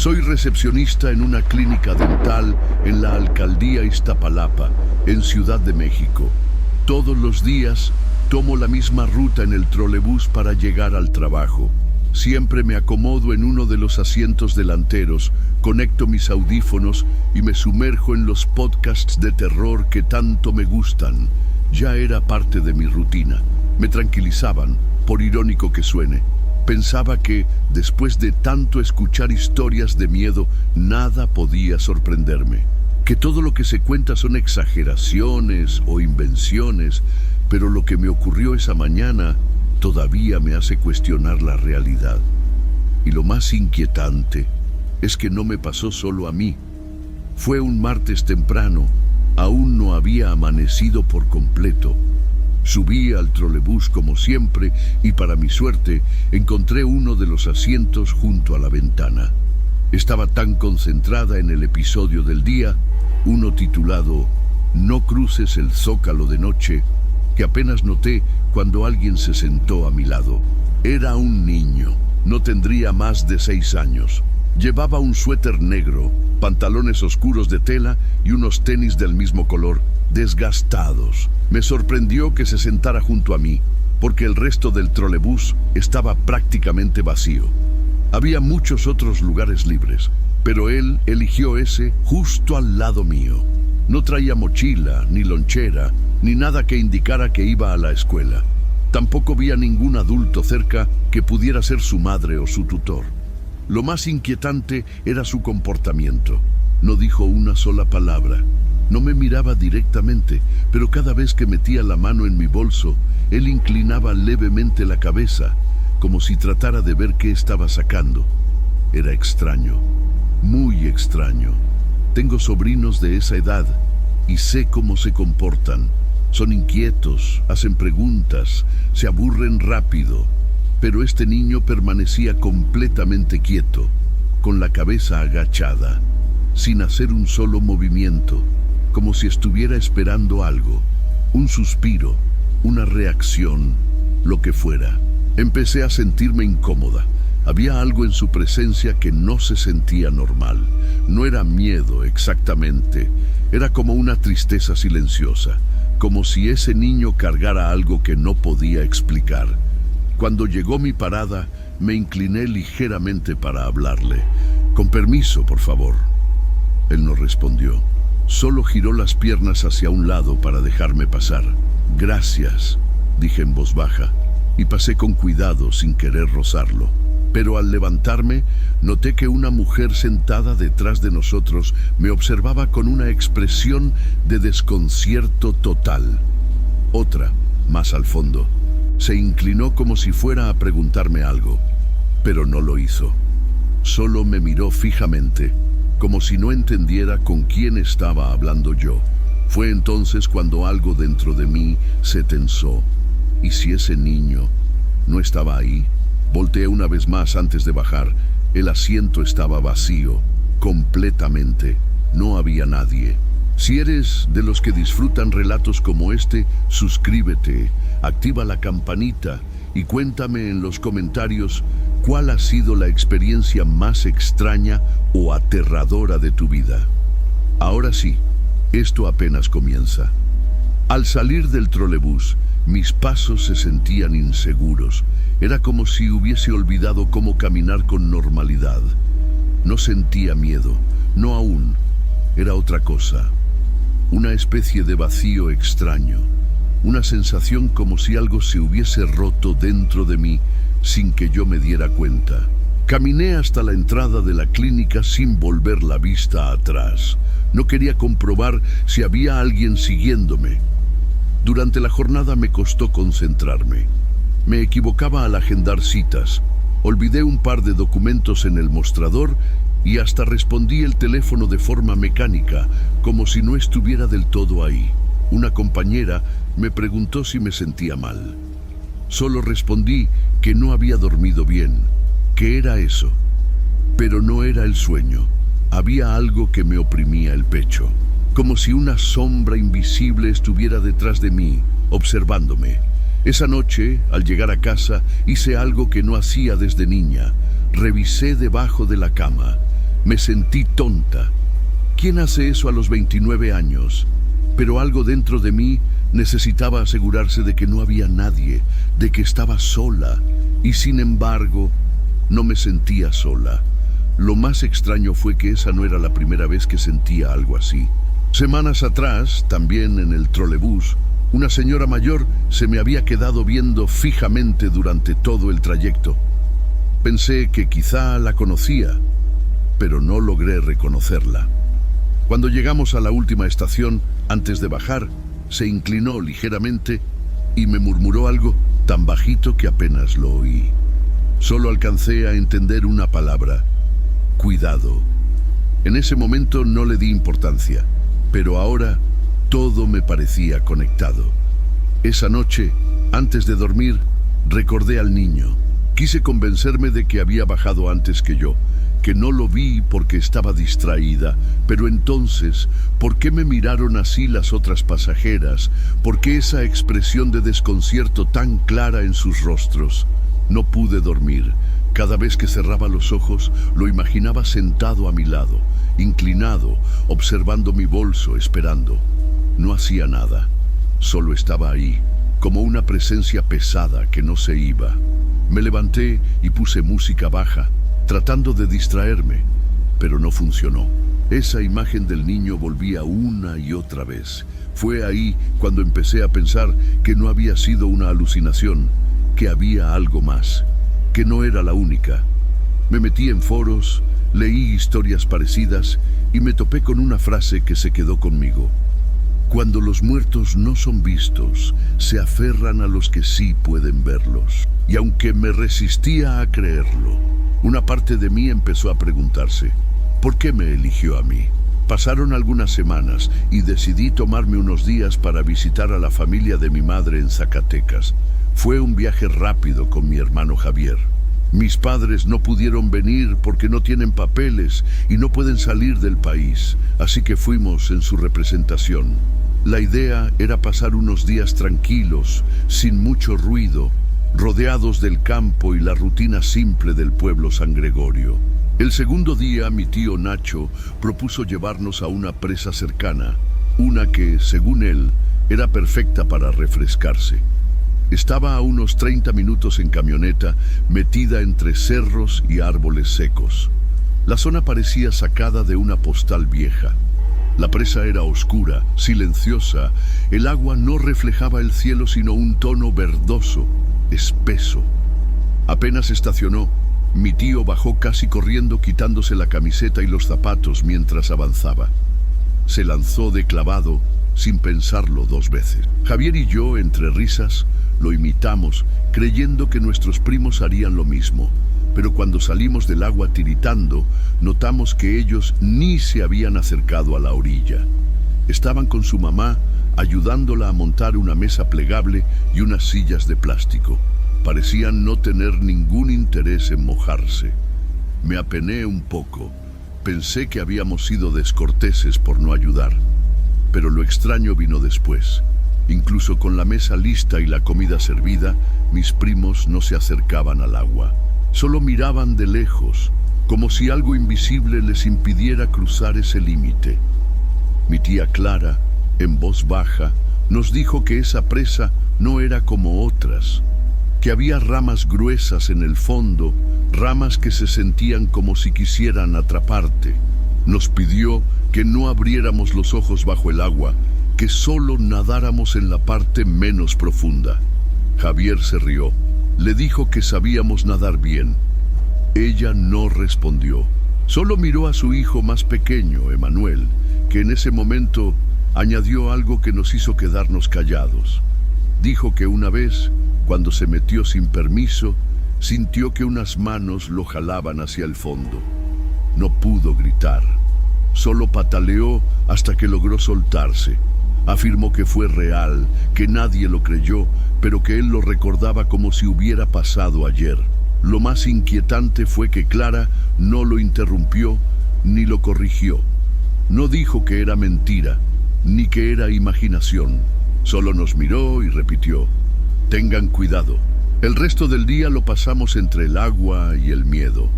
Soy recepcionista en una clínica dental en la alcaldía Iztapalapa, en Ciudad de México. Todos los días tomo la misma ruta en el trolebús para llegar al trabajo. Siempre me acomodo en uno de los asientos delanteros, conecto mis audífonos y me sumerjo en los podcasts de terror que tanto me gustan. Ya era parte de mi rutina. Me tranquilizaban, por irónico que suene. Pensaba que, después de tanto escuchar historias de miedo, nada podía sorprenderme. Que todo lo que se cuenta son exageraciones o invenciones, pero lo que me ocurrió esa mañana todavía me hace cuestionar la realidad. Y lo más inquietante es que no me pasó solo a mí. Fue un martes temprano, aún no había amanecido por completo. Subí al trolebús como siempre y para mi suerte encontré uno de los asientos junto a la ventana. Estaba tan concentrada en el episodio del día, uno titulado "No cruces el Zócalo de noche", que apenas noté cuando alguien se sentó a mi lado. Era un niño, no tendría más de 6 años. Llevaba un suéter negro, pantalones oscuros de tela y unos tenis del mismo color, desgastados. Me sorprendió que se sentara junto a mí, porque el resto del trolebús estaba prácticamente vacío. Había muchos otros lugares libres, pero él eligió ese justo al lado mío. No traía mochila, ni lonchera, ni nada que indicara que iba a la escuela. Tampoco vi a ningún adulto cerca que pudiera ser su madre o su tutor. Lo más inquietante era su comportamiento. No dijo una sola palabra. No me miraba directamente, pero cada vez que metía la mano en mi bolso, él inclinaba levemente la cabeza, como si tratara de ver qué estaba sacando. Era extraño, muy extraño. Tengo sobrinos de esa edad y sé cómo se comportan. Son inquietos, hacen preguntas, se aburren rápido. Pero este niño permanecía completamente quieto, con la cabeza agachada, sin hacer un solo movimiento, como si estuviera esperando algo, un suspiro, una reacción, lo que fuera. Empecé a sentirme incómoda. Había algo en su presencia que no se sentía normal. No era miedo exactamente, era como una tristeza silenciosa, como si ese niño cargara algo que no podía explicar. Cuando llegó mi parada, me incliné ligeramente para hablarle. «Con permiso, por favor». Él no respondió. Solo giró las piernas hacia un lado para dejarme pasar. «Gracias», dije en voz baja, y pasé con cuidado sin querer rozarlo. Pero al levantarme, noté que una mujer sentada detrás de nosotros me observaba con una expresión de desconcierto total. Otra, más al fondo, se inclinó como si fuera a preguntarme algo, pero no lo hizo. Solo me miró fijamente, como si no entendiera con quién estaba hablando yo. Fue entonces cuando algo dentro de mí se tensó. ¿Y si ese niño no estaba ahí? Volteé una vez más antes de bajar. El asiento estaba vacío, completamente. No había nadie. Si eres de los que disfrutan relatos como este, suscríbete, activa la campanita y cuéntame en los comentarios cuál ha sido la experiencia más extraña o aterradora de tu vida. Ahora sí, esto apenas comienza. Al salir del trolebús, mis pasos se sentían inseguros. Era como si hubiese olvidado cómo caminar con normalidad. No sentía miedo, no aún. Era otra cosa. Una especie de vacío extraño. Una sensación como si algo se hubiese roto dentro de mí sin que yo me diera cuenta. Caminé hasta la entrada de la clínica sin volver la vista atrás. No quería comprobar si había alguien siguiéndome. Durante la jornada me costó concentrarme. Me equivocaba al agendar citas. Olvidé un par de documentos en el mostrador y hasta respondí el teléfono de forma mecánica, como si no estuviera del todo ahí. Una compañera me preguntó si me sentía mal. Solo respondí que no había dormido bien, que era eso. Pero no era el sueño. Había algo que me oprimía el pecho, como si una sombra invisible estuviera detrás de mí, observándome. Esa noche, al llegar a casa, hice algo que no hacía desde niña. Revisé debajo de la cama. Me sentí tonta. ¿Quién hace eso a los 29 años? Pero algo dentro de mí necesitaba asegurarse de que no había nadie, de que estaba sola. Y sin embargo, no me sentía sola. Lo más extraño fue que esa no era la primera vez que sentía algo así. Semanas atrás, también en el trolebús, una señora mayor se me había quedado viendo fijamente durante todo el trayecto. Pensé que quizá la conocía, pero no logré reconocerla. Cuando llegamos a la última estación, antes de bajar, se inclinó ligeramente y me murmuró algo tan bajito que apenas lo oí. Solo alcancé a entender una palabra: cuidado. En ese momento no le di importancia, pero ahora todo me parecía conectado. Esa noche, antes de dormir, recordé al niño. Quise convencerme de que había bajado antes que yo, que no lo vi porque estaba distraída, pero entonces, ¿por qué me miraron así las otras pasajeras? ¿Por qué esa expresión de desconcierto tan clara en sus rostros? No pude dormir. Cada vez que cerraba los ojos, lo imaginaba sentado a mi lado, inclinado, observando mi bolso, esperando. No hacía nada, solo estaba ahí, como una presencia pesada que no se iba. Me levanté y puse música baja, tratando de distraerme, pero no funcionó. Esa imagen del niño volvía una y otra vez. Fue ahí cuando empecé a pensar que no había sido una alucinación, que había algo más, que no era la única. Me metí en foros, leí historias parecidas y me topé con una frase que se quedó conmigo. Cuando los muertos no son vistos, se aferran a los que sí pueden verlos. Y aunque me resistía a creerlo, una parte de mí empezó a preguntarse, ¿por qué me eligió a mí? Pasaron algunas semanas y decidí tomarme unos días para visitar a la familia de mi madre en Zacatecas. Fue un viaje rápido con mi hermano Javier. Mis padres no pudieron venir porque no tienen papeles y no pueden salir del país, así que fuimos en su representación. La idea era pasar unos días tranquilos, sin mucho ruido, rodeados del campo y la rutina simple del pueblo San Gregorio. El segundo día, mi tío Nacho propuso llevarnos a una presa cercana, una que, según él, era perfecta para refrescarse. Estaba a unos 30 minutos en camioneta, metida entre cerros y árboles secos. La zona parecía sacada de una postal vieja. La presa era oscura, silenciosa. El agua no reflejaba el cielo sino un tono verdoso, espeso. Apenas estacionó, mi tío bajó casi corriendo, quitándose la camiseta y los zapatos mientras avanzaba. Se lanzó de clavado, sin pensarlo 2 veces. Javier y yo, entre risas, lo imitamos, creyendo que nuestros primos harían lo mismo. Pero cuando salimos del agua tiritando, notamos que ellos ni se habían acercado a la orilla. Estaban con su mamá, ayudándola a montar una mesa plegable y unas sillas de plástico. Parecían no tener ningún interés en mojarse. Me apené un poco. Pensé que habíamos sido descorteses por no ayudar. Pero lo extraño vino después. Incluso con la mesa lista y la comida servida, mis primos no se acercaban al agua. Solo miraban de lejos, como si algo invisible les impidiera cruzar ese límite. Mi tía Clara, en voz baja, nos dijo que esa presa no era como otras, que había ramas gruesas en el fondo, ramas que se sentían como si quisieran atraparte. Nos pidió que no abriéramos los ojos bajo el agua, que solo nadáramos en la parte menos profunda. Javier se rió. Le dijo que sabíamos nadar bien. Ella no respondió. Solo miró a su hijo más pequeño, Emanuel, que en ese momento añadió algo que nos hizo quedarnos callados. Dijo que una vez, cuando se metió sin permiso, sintió que unas manos lo jalaban hacia el fondo. No pudo gritar. Solo pataleó hasta que logró soltarse. Afirmó que fue real, que nadie lo creyó, pero que él lo recordaba como si hubiera pasado ayer. Lo más inquietante fue que Clara no lo interrumpió ni lo corrigió. No dijo que era mentira, ni que era imaginación. Solo nos miró y repitió: tengan cuidado. El resto del día lo pasamos entre el agua y el miedo.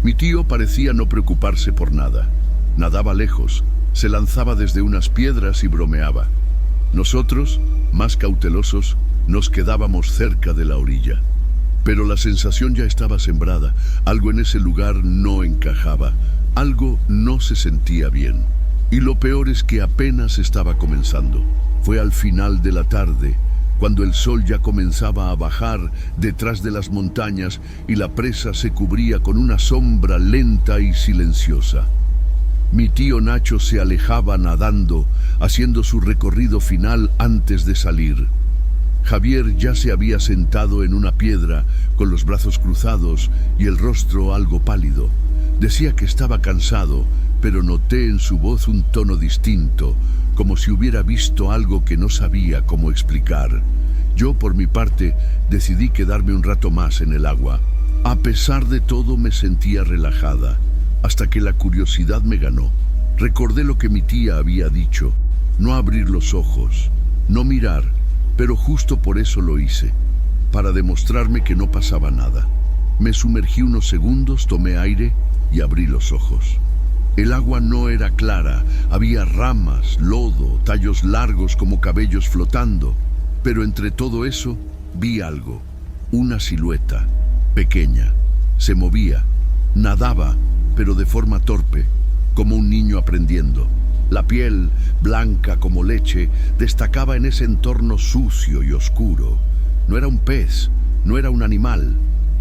Mi tío parecía no preocuparse por nada. Nadaba lejos, se lanzaba desde unas piedras y bromeaba. Nosotros, más cautelosos, nos quedábamos cerca de la orilla. Pero la sensación ya estaba sembrada. Algo en ese lugar no encajaba. Algo no se sentía bien. Y lo peor es que apenas estaba comenzando. Fue al final de la tarde, cuando el sol ya comenzaba a bajar detrás de las montañas y la presa se cubría con una sombra lenta y silenciosa. Mi tío Nacho se alejaba nadando, haciendo su recorrido final antes de salir. Javier ya se había sentado en una piedra, con los brazos cruzados y el rostro algo pálido. Decía que estaba cansado, pero noté en su voz un tono distinto, como si hubiera visto algo que no sabía cómo explicar. Yo, por mi parte, decidí quedarme un rato más en el agua. A pesar de todo, me sentía relajada, hasta que la curiosidad me ganó. Recordé lo que mi tía había dicho: no abrir los ojos, no mirar, pero justo por eso lo hice, para demostrarme que no pasaba nada. Me sumergí unos segundos, tomé aire y abrí los ojos. El agua no era clara, había ramas, lodo, tallos largos como cabellos flotando, pero entre todo eso vi algo, una silueta, pequeña, se movía, nadaba, pero de forma torpe, como un niño aprendiendo. La piel, blanca como leche, destacaba en ese entorno sucio y oscuro. No era un pez, no era un animal.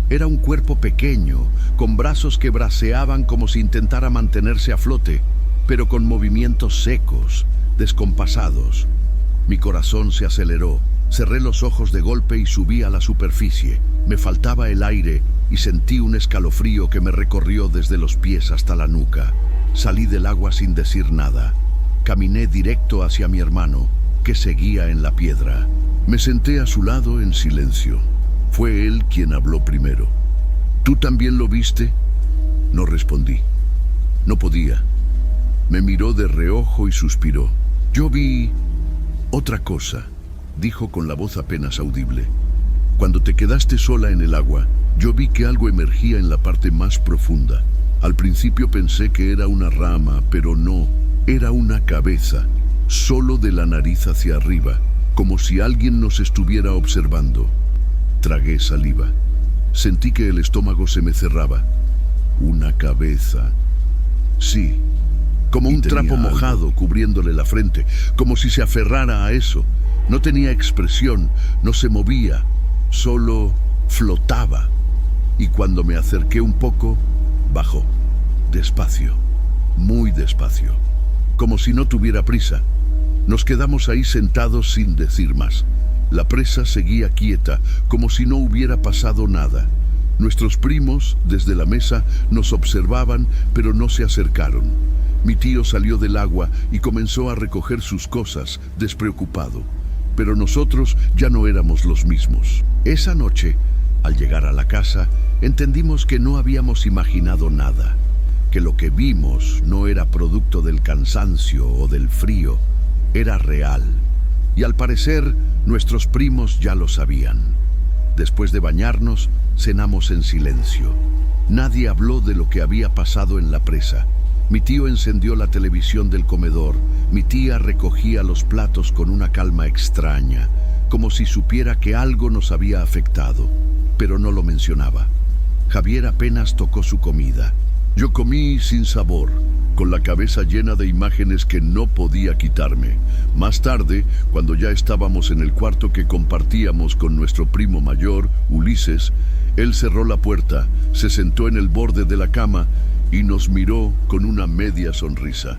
Era un cuerpo pequeño, con brazos que braceaban como si intentara mantenerse a flote, pero con movimientos secos, descompasados. Mi corazón se aceleró, cerré los ojos de golpe y subí a la superficie. Me faltaba el aire y sentí un escalofrío que me recorrió desde los pies hasta la nuca. Salí del agua sin decir nada. Caminé directo hacia mi hermano, que seguía en la piedra. Me senté a su lado en silencio. Fue él quien habló primero. ¿Tú también lo viste? No respondí. No podía. Me miró de reojo y suspiró. Yo vi otra cosa, dijo con la voz apenas audible. Cuando te quedaste sola en el agua, yo vi que algo emergía en la parte más profunda. Al principio pensé que era una rama, pero no. Era una cabeza, solo de la nariz hacia arriba, como si alguien nos estuviera observando. Tragué saliva. Sentí que el estómago se me cerraba. Una cabeza. Sí, como un trapo mojado cubriéndole la frente, como si se aferrara a eso. No tenía expresión, no se movía, solo flotaba. Y cuando me acerqué un poco, bajó, despacio, muy despacio, como si no tuviera prisa. Nos quedamos ahí sentados sin decir más. La presa seguía quieta, como si no hubiera pasado nada. Nuestros primos, desde la mesa, nos observaban, pero no se acercaron. Mi tío salió del agua y comenzó a recoger sus cosas, despreocupado. Pero nosotros ya no éramos los mismos. Esa noche, al llegar a la casa, entendimos que no habíamos imaginado nada, que lo que vimos no era producto del cansancio o del frío, era real. Y al parecer, nuestros primos ya lo sabían. Después de bañarnos, cenamos en silencio. Nadie habló de lo que había pasado en la presa. Mi tío encendió la televisión del comedor. Mi tía recogía los platos con una calma extraña, como si supiera que algo nos había afectado, pero no lo mencionaba. Javier apenas tocó su comida. Yo comí sin sabor, con la cabeza llena de imágenes que no podía quitarme. Más tarde, cuando ya estábamos en el cuarto que compartíamos con nuestro primo mayor, Ulises, él cerró la puerta, se sentó en el borde de la cama y nos miró con una media sonrisa.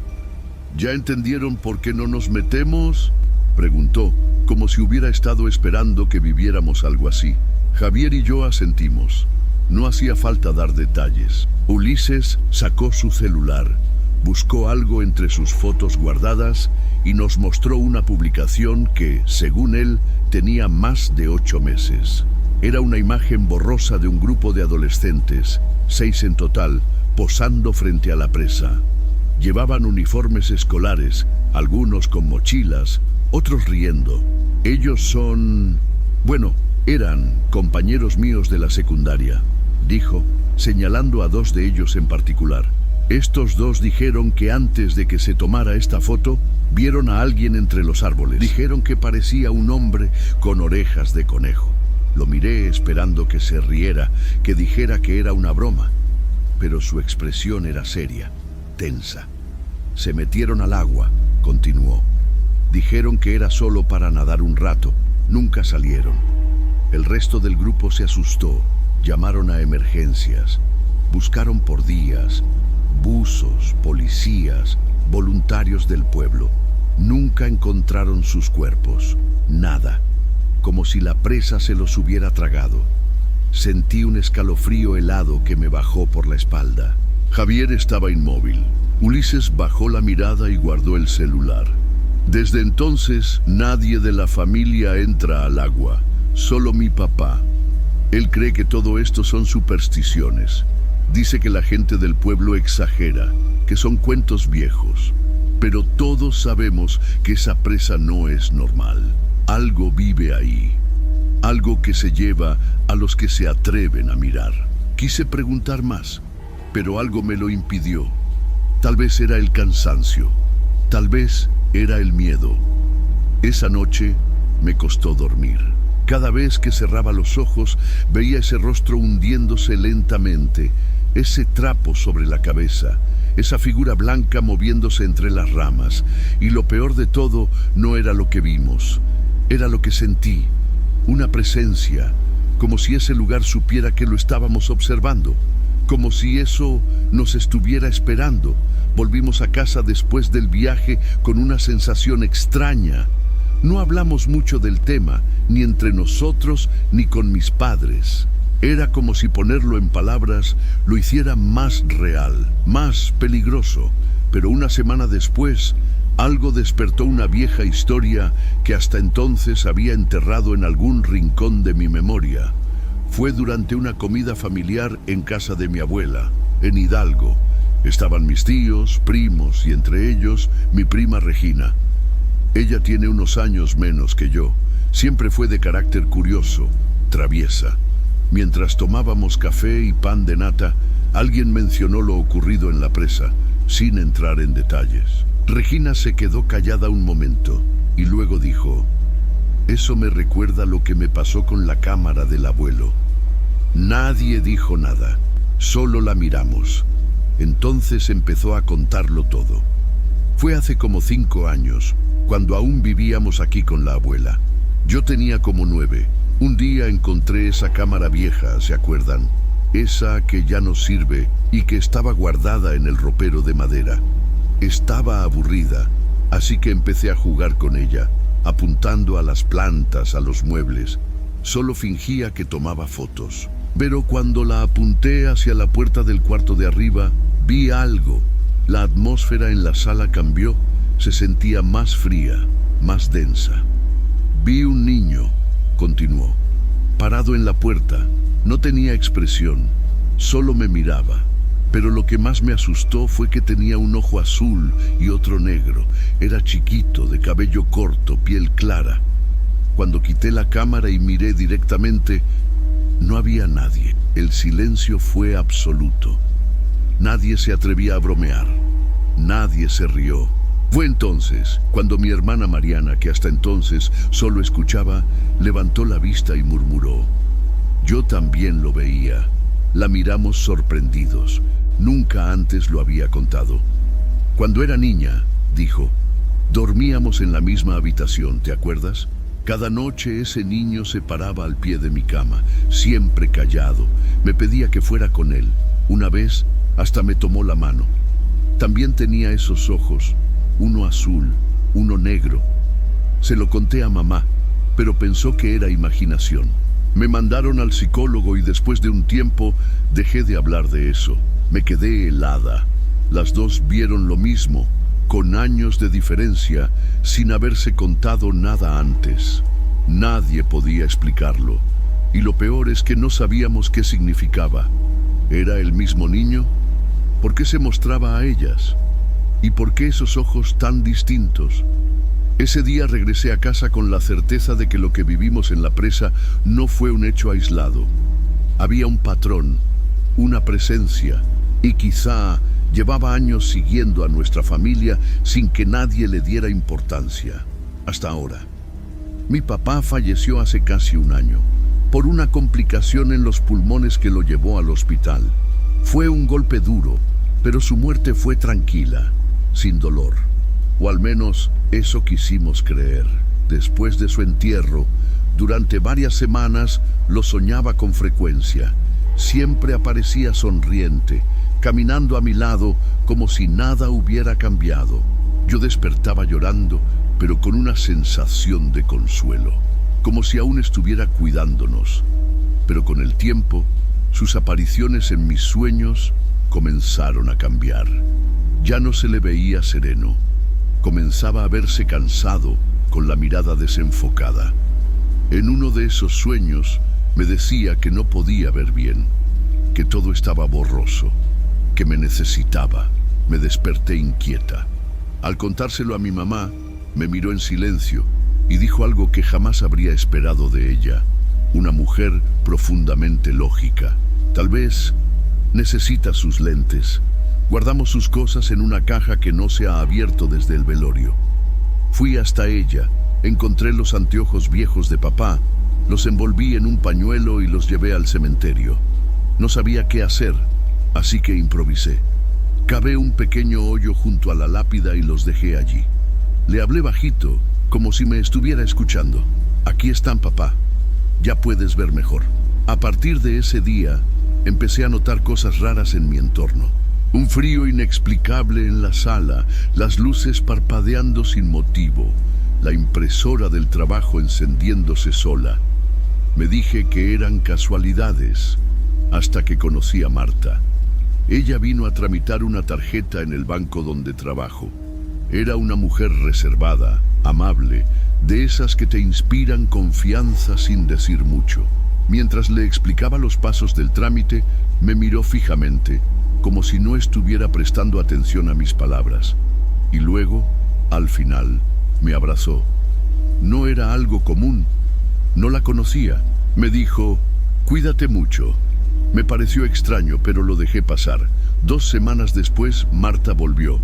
¿Ya entendieron por qué no nos metemos?, preguntó, como si hubiera estado esperando que viviéramos algo así. Javier y yo asentimos. No hacía falta dar detalles. Ulises sacó su celular, buscó algo entre sus fotos guardadas y nos mostró una publicación que, según él, tenía más de 8 meses. Era una imagen borrosa de un grupo de adolescentes, 6 en total, posando frente a la presa. Llevaban uniformes escolares, algunos con mochilas, otros riendo. Ellos son... bueno, eran compañeros míos de la secundaria, dijo, señalando a dos de ellos en particular. Estos dos dijeron que antes de que se tomara esta foto, vieron a alguien entre los árboles. Dijeron que parecía un hombre con orejas de conejo. Lo miré esperando que se riera, que dijera que era una broma, pero su expresión era seria, tensa. Se metieron al agua, continuó. Dijeron que era solo para nadar un rato, nunca salieron. El resto del grupo se asustó, llamaron a emergencias, buscaron por días, buzos, policías, voluntarios del pueblo. Nunca encontraron sus cuerpos, nada, como si la presa se los hubiera tragado. Sentí un escalofrío helado que me bajó por la espalda. Javier estaba inmóvil. Ulises bajó la mirada y guardó el celular. Desde entonces, nadie de la familia entra al agua, solo mi papá. Él cree que todo esto son supersticiones. Dice que la gente del pueblo exagera, que son cuentos viejos. Pero todos sabemos que esa presa no es normal. Algo vive ahí. Algo que se lleva a los que se atreven a mirar. Quise preguntar más, pero algo me lo impidió. Tal vez era el cansancio. Tal vez era el miedo. Esa noche me costó dormir. Cada vez que cerraba los ojos, veía ese rostro hundiéndose lentamente, ese trapo sobre la cabeza, esa figura blanca moviéndose entre las ramas. Y lo peor de todo no era lo que vimos, era lo que sentí, una presencia, como si ese lugar supiera que lo estábamos observando, como si eso nos estuviera esperando. Volvimos a casa después del viaje con una sensación extraña. No hablamos mucho del tema, ni entre nosotros ni con mis padres. Era como si ponerlo en palabras lo hiciera más real, más peligroso. Pero una semana después, algo despertó una vieja historia que hasta entonces había enterrado en algún rincón de mi memoria. Fue durante una comida familiar en casa de mi abuela, en Hidalgo. Estaban mis tíos, primos y entre ellos mi prima Regina. Ella tiene unos años menos que yo. Siempre fue de carácter curioso, traviesa. Mientras tomábamos café y pan de nata, alguien mencionó lo ocurrido en la presa, sin entrar en detalles. Regina se quedó callada un momento y luego dijo: «Eso me recuerda lo que me pasó con la cámara del abuelo». Nadie dijo nada, solo la miramos. Entonces empezó a contarlo todo. Fue hace como 5 años, cuando aún vivíamos aquí con la abuela. Yo tenía como 9. Un día encontré esa cámara vieja, ¿se acuerdan? Esa que ya no sirve y que estaba guardada en el ropero de madera. Estaba aburrida, así que empecé a jugar con ella, apuntando a las plantas, a los muebles. Solo fingía que tomaba fotos. Pero cuando la apunté hacia la puerta del cuarto de arriba, vi algo. La atmósfera en la sala cambió, se sentía más fría, más densa. Vi un niño, continuó, parado en la puerta. No tenía expresión, solo me miraba. Pero lo que más me asustó fue que tenía un ojo azul y otro negro. Era chiquito, de cabello corto, piel clara. Cuando quité la cámara y miré directamente, no había nadie. El silencio fue absoluto. Nadie se atrevía a bromear. Nadie se rió. Fue entonces cuando mi hermana Mariana, que hasta entonces solo escuchaba, levantó la vista y murmuró: «Yo también lo veía». La miramos sorprendidos. Nunca antes lo había contado. «Cuando era niña», dijo, «dormíamos en la misma habitación, ¿te acuerdas? Cada noche ese niño se paraba al pie de mi cama, siempre callado. Me pedía que fuera con él. Una vez hasta me tomó la mano. También tenía esos ojos, uno azul, uno negro. Se lo conté a mamá, pero pensó que era imaginación. Me mandaron al psicólogo y después de un tiempo dejé de hablar de eso. Me quedé helada. Las dos vieron lo mismo, con años de diferencia, sin haberse contado nada antes. Nadie podía explicarlo. Y lo peor es que no sabíamos qué significaba. ¿Era el mismo niño? ¿Por qué se mostraba a ellas? ¿Y por qué esos ojos tan distintos? Ese día regresé a casa con la certeza de que lo que vivimos en la presa no fue un hecho aislado. Había un patrón. una presencia, y quizá llevaba años siguiendo a nuestra familia sin que nadie le diera importancia. Hasta ahora. Mi papá falleció hace casi un año, por una complicación en los pulmones que lo llevó al hospital. Fue un golpe duro, pero su muerte fue tranquila, sin dolor. O al menos eso quisimos creer. Después de su entierro, durante varias semanas lo soñaba con frecuencia. Siempre aparecía sonriente, caminando a mi lado como si nada hubiera cambiado. Yo despertaba llorando, pero con una sensación de consuelo, como si aún estuviera cuidándonos. Pero con el tiempo, sus apariciones en mis sueños comenzaron a cambiar. Ya no se le veía sereno. Comenzaba a verse cansado, con la mirada desenfocada. En uno de esos sueños me decía que no podía ver bien, que todo estaba borroso, que me necesitaba. Me desperté inquieta. Al contárselo a mi mamá, me miró en silencio y dijo algo que jamás habría esperado de ella. Una mujer profundamente lógica. Tal vez necesita sus lentes. Guardamos sus cosas en una caja que no se ha abierto desde el velorio. Fui hasta ella, encontré los anteojos viejos de papá, los envolví en un pañuelo y los llevé al cementerio. No sabía qué hacer, así que improvisé. Cavé un pequeño hoyo junto a la lápida y los dejé allí. Le hablé bajito, como si me estuviera escuchando. Aquí están, papá. Ya puedes ver mejor. A partir de ese día, empecé a notar cosas raras en mi entorno. Un frío inexplicable en la sala, las luces parpadeando sin motivo, la impresora del trabajo encendiéndose sola. Me dije que eran casualidades, hasta que conocí a Marta. Ella vino a tramitar una tarjeta en el banco donde trabajo. Era una mujer reservada, amable, de esas que te inspiran confianza sin decir mucho. Mientras le explicaba los pasos del trámite, me miró fijamente, como si no estuviera prestando atención a mis palabras. Y luego, al final, me abrazó. No era algo común. No la conocía. Me dijo, cuídate mucho. Me pareció extraño, pero lo dejé pasar. 2 semanas después, Marta volvió.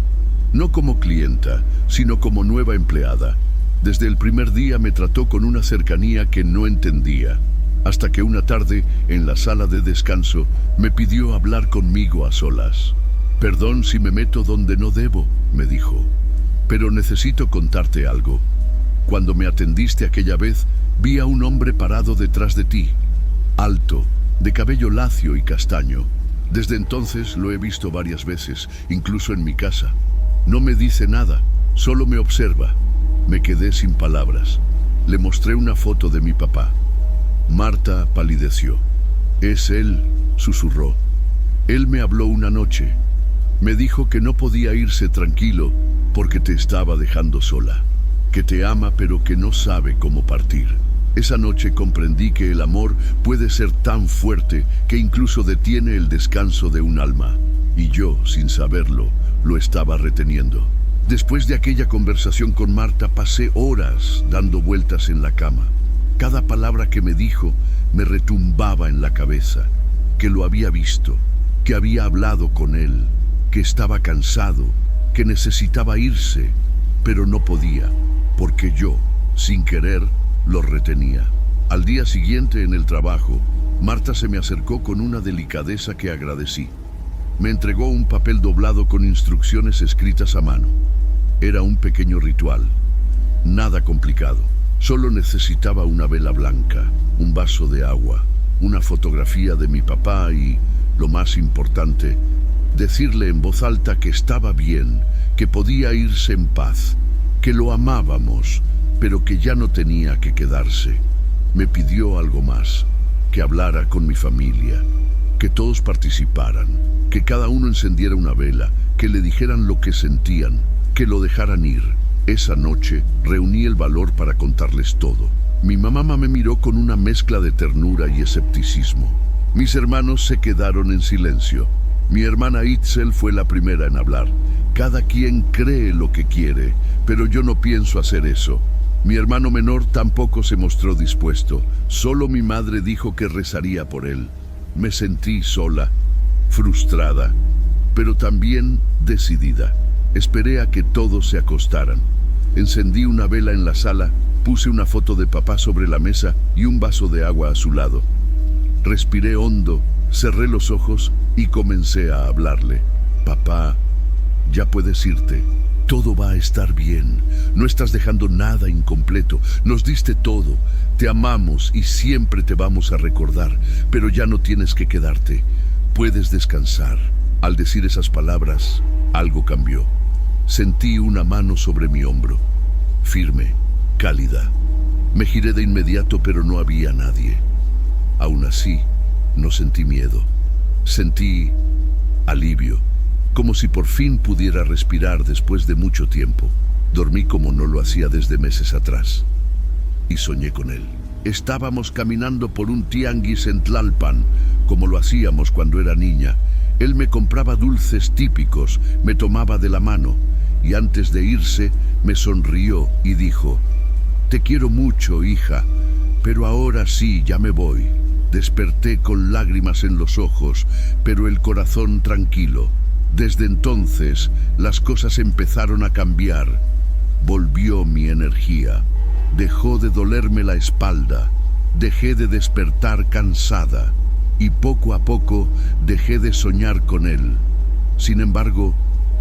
No como clienta, sino como nueva empleada. Desde el primer día me trató con una cercanía que no entendía. Hasta que una tarde, en la sala de descanso, me pidió hablar conmigo a solas. Perdón si me meto donde no debo, me dijo, pero necesito contarte algo. Cuando me atendiste aquella vez, vi a un hombre parado detrás de ti, alto, de cabello lacio y castaño. Desde entonces lo he visto varias veces, incluso en mi casa. No me dice nada, solo me observa. Me quedé sin palabras. Le mostré una foto de mi papá. Marta palideció. «Es él», susurró. «Él me habló una noche. Me dijo que no podía irse tranquilo porque te estaba dejando sola. Que te ama pero que no sabe cómo partir». Esa noche comprendí que el amor puede ser tan fuerte que incluso detiene el descanso de un alma. Y yo, sin saberlo, lo estaba reteniendo. Después de aquella conversación con Marta, pasé horas dando vueltas en la cama. Cada palabra que me dijo me retumbaba en la cabeza, que lo había visto, que había hablado con él, que estaba cansado, que necesitaba irse, pero no podía, porque yo, sin querer, lo retenía. Al día siguiente en el trabajo, Marta se me acercó con una delicadeza que agradecí. Me entregó un papel doblado con instrucciones escritas a mano. Era un pequeño ritual, nada complicado. Solo necesitaba una vela blanca, un vaso de agua, una fotografía de mi papá y, lo más importante, decirle en voz alta que estaba bien, que podía irse en paz, que lo amábamos, pero que ya no tenía que quedarse. Me pidió algo más, que hablara con mi familia, que todos participaran, que cada uno encendiera una vela, que le dijeran lo que sentían, que lo dejaran ir. Esa noche reuní el valor para contarles todo. Mi mamá me miró con una mezcla de ternura y escepticismo. Mis hermanos se quedaron en silencio. Mi hermana Itzel fue la primera en hablar. Cada quien cree lo que quiere, pero yo no pienso hacer eso. Mi hermano menor tampoco se mostró dispuesto. Solo mi madre dijo que rezaría por él. Me sentí sola, frustrada, pero también decidida. Esperé a que todos se acostaran. Encendí una vela en la sala, puse una foto de papá sobre la mesa y un vaso de agua a su lado. Respiré hondo, cerré los ojos y comencé a hablarle. Papá, ya puedes irte. Todo va a estar bien. No estás dejando nada incompleto. Nos diste todo. Te amamos y siempre te vamos a recordar. Pero ya no tienes que quedarte. Puedes descansar. Al decir esas palabras, algo cambió. Sentí una mano sobre mi hombro. Firme, cálida. Me giré de inmediato, pero no había nadie. Aún así, no sentí miedo. Sentí alivio. Como si por fin pudiera respirar después de mucho tiempo. Dormí como no lo hacía desde meses atrás. Y soñé con él. Estábamos caminando por un tianguis en Tlalpan, como lo hacíamos cuando era niña. Él me compraba dulces típicos, me tomaba de la mano, y antes de irse me sonrió y dijo: «Te quiero mucho, hija, pero ahora sí, ya me voy». Desperté con lágrimas en los ojos, pero el corazón tranquilo. Desde entonces, las cosas empezaron a cambiar. Volvió mi energía. Dejó de dolerme la espalda. Dejé de despertar cansada. Y poco a poco dejé de soñar con él. Sin embargo,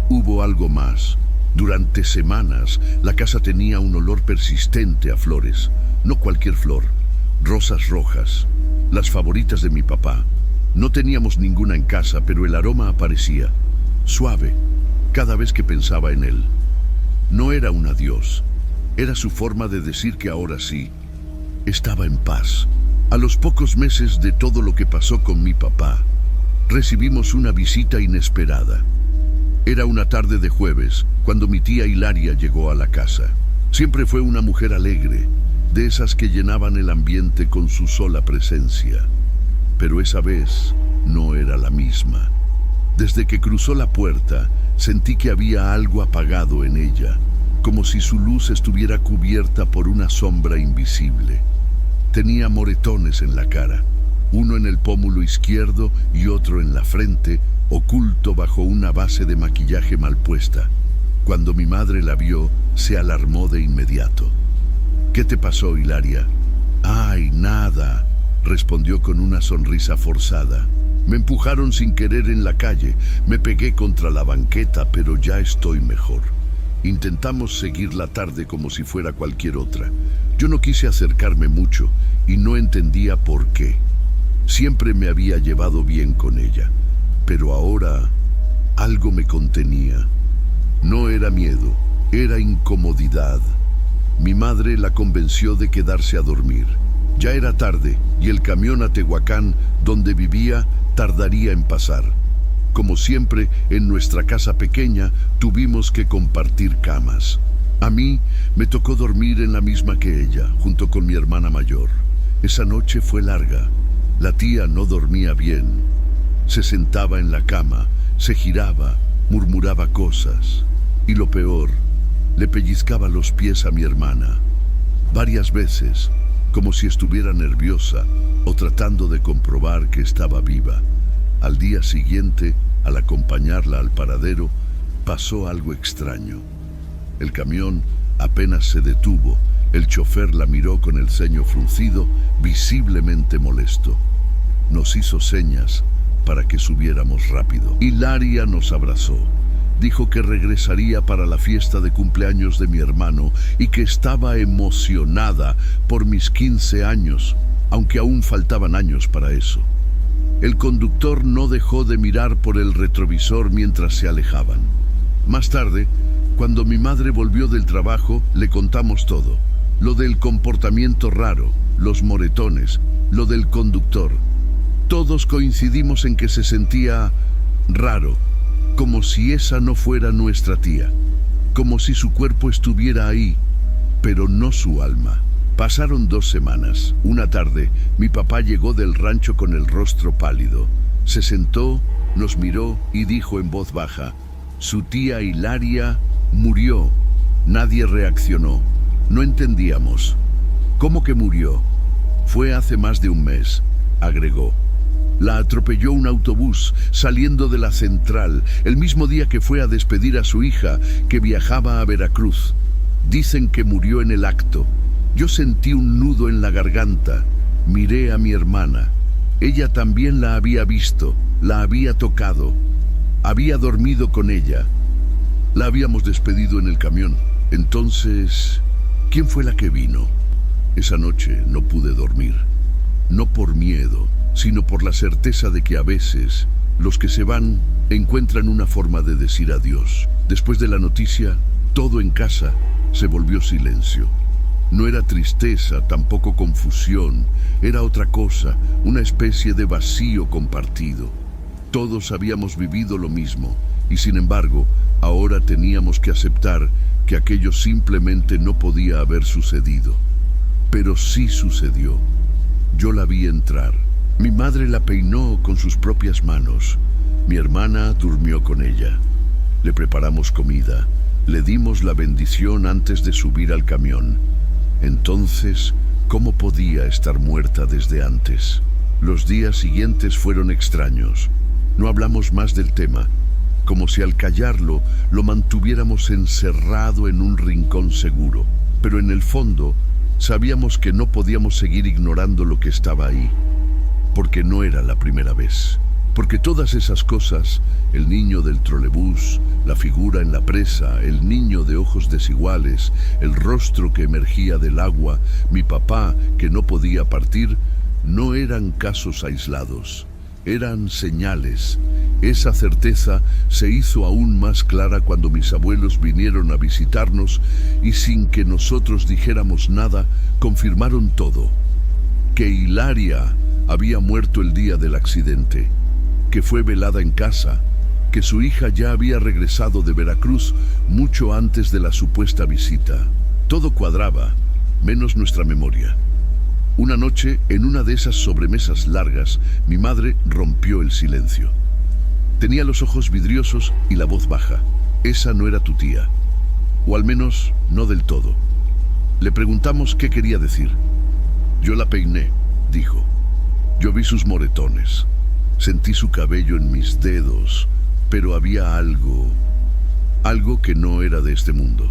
hubo algo más. Durante semanas, la casa tenía un olor persistente a flores. No cualquier flor. Rosas rojas. Las favoritas de mi papá. No teníamos ninguna en casa, pero el aroma aparecía. Suave, cada vez que pensaba en él. No era un adiós, era su forma de decir que ahora sí, estaba en paz. A los pocos meses de todo lo que pasó con mi papá, recibimos una visita inesperada. Era una tarde de jueves, cuando mi tía Hilaria llegó a la casa. Siempre fue una mujer alegre, de esas que llenaban el ambiente con su sola presencia. Pero esa vez no era la misma. Desde que cruzó la puerta, sentí que había algo apagado en ella, como si su luz estuviera cubierta por una sombra invisible. Tenía moretones en la cara, uno en el pómulo izquierdo y otro en la frente, oculto bajo una base de maquillaje mal puesta. Cuando mi madre la vio, se alarmó de inmediato. «¿Qué te pasó, Hilaria?» «Ay, nada», respondió con una sonrisa forzada. «Me empujaron sin querer en la calle, me pegué contra la banqueta, pero ya estoy mejor». Intentamos seguir la tarde como si fuera cualquier otra. Yo no quise acercarme mucho y no entendía por qué. Siempre me había llevado bien con ella, pero ahora algo me contenía. No era miedo, era incomodidad. Mi madre la convenció de quedarse a dormir. Ya era tarde y el camión a Tehuacán, donde vivía, tardaría en pasar. Como siempre, en nuestra casa pequeña tuvimos que compartir camas. A mí me tocó dormir en la misma que ella, junto con mi hermana mayor. Esa noche fue larga. La tía no dormía bien. Se sentaba en la cama, se giraba, murmuraba cosas. Y lo peor, le pellizcaba los pies a mi hermana. Varias veces, como si estuviera nerviosa o tratando de comprobar que estaba viva. Al día siguiente, al acompañarla al paradero, pasó algo extraño. El camión apenas se detuvo. El chofer la miró con el ceño fruncido, visiblemente molesto. Nos hizo señas para que subiéramos rápido. Hilaria nos abrazó. Dijo que regresaría para la fiesta de cumpleaños de mi hermano y que estaba emocionada por mis 15 años, aunque aún faltaban años para eso. El conductor no dejó de mirar por el retrovisor mientras se alejaban. Más tarde, cuando mi madre volvió del trabajo, le contamos todo. Lo del comportamiento raro, los moretones, lo del conductor. Todos coincidimos en que se sentía raro, como si esa no fuera nuestra tía, como si su cuerpo estuviera ahí, pero no su alma. Pasaron 2 semanas. Una tarde, mi papá llegó del rancho con el rostro pálido. Se sentó, nos miró y dijo en voz baja: «Su tía Hilaria murió». Nadie reaccionó. No entendíamos. «¿Cómo que murió?» «Fue hace más de un mes», agregó. La atropelló un autobús saliendo de la central, el mismo día que fue a despedir a su hija, que viajaba a Veracruz. Dicen que murió en el acto. Yo sentí un nudo en la garganta. Miré a mi hermana. Ella también la había visto, la había tocado. Había dormido con ella. La habíamos despedido en el camión. Entonces, ¿quién fue la que vino? Esa noche no pude dormir. No por miedo, sino por la certeza de que a veces los que se van encuentran una forma de decir adiós. Después de la noticia, todo en casa se volvió silencio. No era tristeza, tampoco confusión, era otra cosa, una especie de vacío compartido. Todos habíamos vivido lo mismo y sin embargo, ahora teníamos que aceptar que aquello simplemente no podía haber sucedido. Pero sí sucedió. Yo la vi entrar. Mi madre la peinó con sus propias manos. Mi hermana durmió con ella. Le preparamos comida. Le dimos la bendición antes de subir al camión. Entonces, ¿cómo podía estar muerta desde antes? Los días siguientes fueron extraños. No hablamos más del tema, como si al callarlo lo mantuviéramos encerrado en un rincón seguro. Pero en el fondo, sabíamos que no podíamos seguir ignorando lo que estaba ahí, porque no era la primera vez. Porque todas esas cosas, el niño del trolebús, la figura en la presa, el niño de ojos desiguales, el rostro que emergía del agua, mi papá que no podía partir, no eran casos aislados, eran señales. Esa certeza se hizo aún más clara cuando mis abuelos vinieron a visitarnos y sin que nosotros dijéramos nada, confirmaron todo. Que Hilaria había muerto el día del accidente, que fue velada en casa, que su hija ya había regresado de Veracruz mucho antes de la supuesta visita. Todo cuadraba, menos nuestra memoria. Una noche, en una de esas sobremesas largas, mi madre rompió el silencio. Tenía los ojos vidriosos y la voz baja. Esa no era tu tía, o al menos no del todo. Le preguntamos qué quería decir. Yo la peiné, dijo. Yo vi sus moretones. Sentí su cabello en mis dedos, pero había algo que no era de este mundo,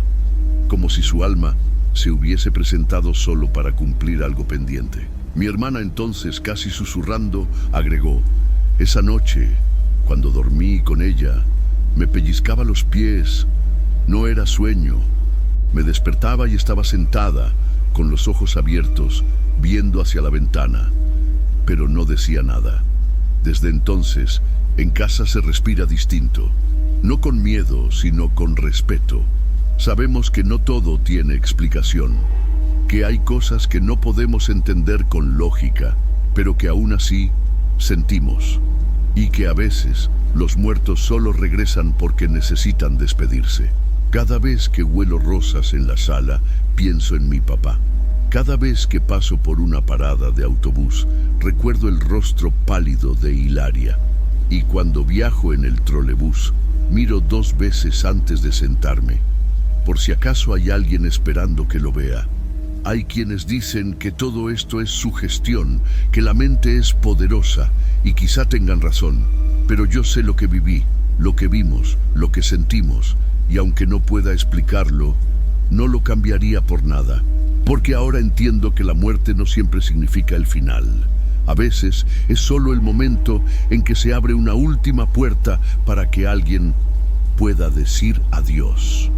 como si su alma se hubiese presentado solo para cumplir algo pendiente. Mi hermana entonces, casi susurrando, agregó, esa noche, cuando dormí con ella, me pellizcaba los pies, no era sueño. Me despertaba y estaba sentada, con los ojos abiertos, viendo hacia la ventana, pero no decía nada. Desde entonces, en casa se respira distinto, no con miedo, sino con respeto. Sabemos que no todo tiene explicación, que hay cosas que no podemos entender con lógica, pero que aún así sentimos, y que a veces los muertos solo regresan porque necesitan despedirse. Cada vez que huelo rosas en la sala, pienso en mi papá. Cada vez que paso por una parada de autobús, recuerdo el rostro pálido de Hilaria. Y cuando viajo en el trolebús, miro 2 veces antes de sentarme, por si acaso hay alguien esperando que lo vea. Hay quienes dicen que todo esto es sugestión, que la mente es poderosa, y quizá tengan razón, pero yo sé lo que viví, lo que vimos, lo que sentimos, y aunque no pueda explicarlo, no lo cambiaría por nada. Porque ahora entiendo que la muerte no siempre significa el final. A veces es solo el momento en que se abre una última puerta para que alguien pueda decir adiós.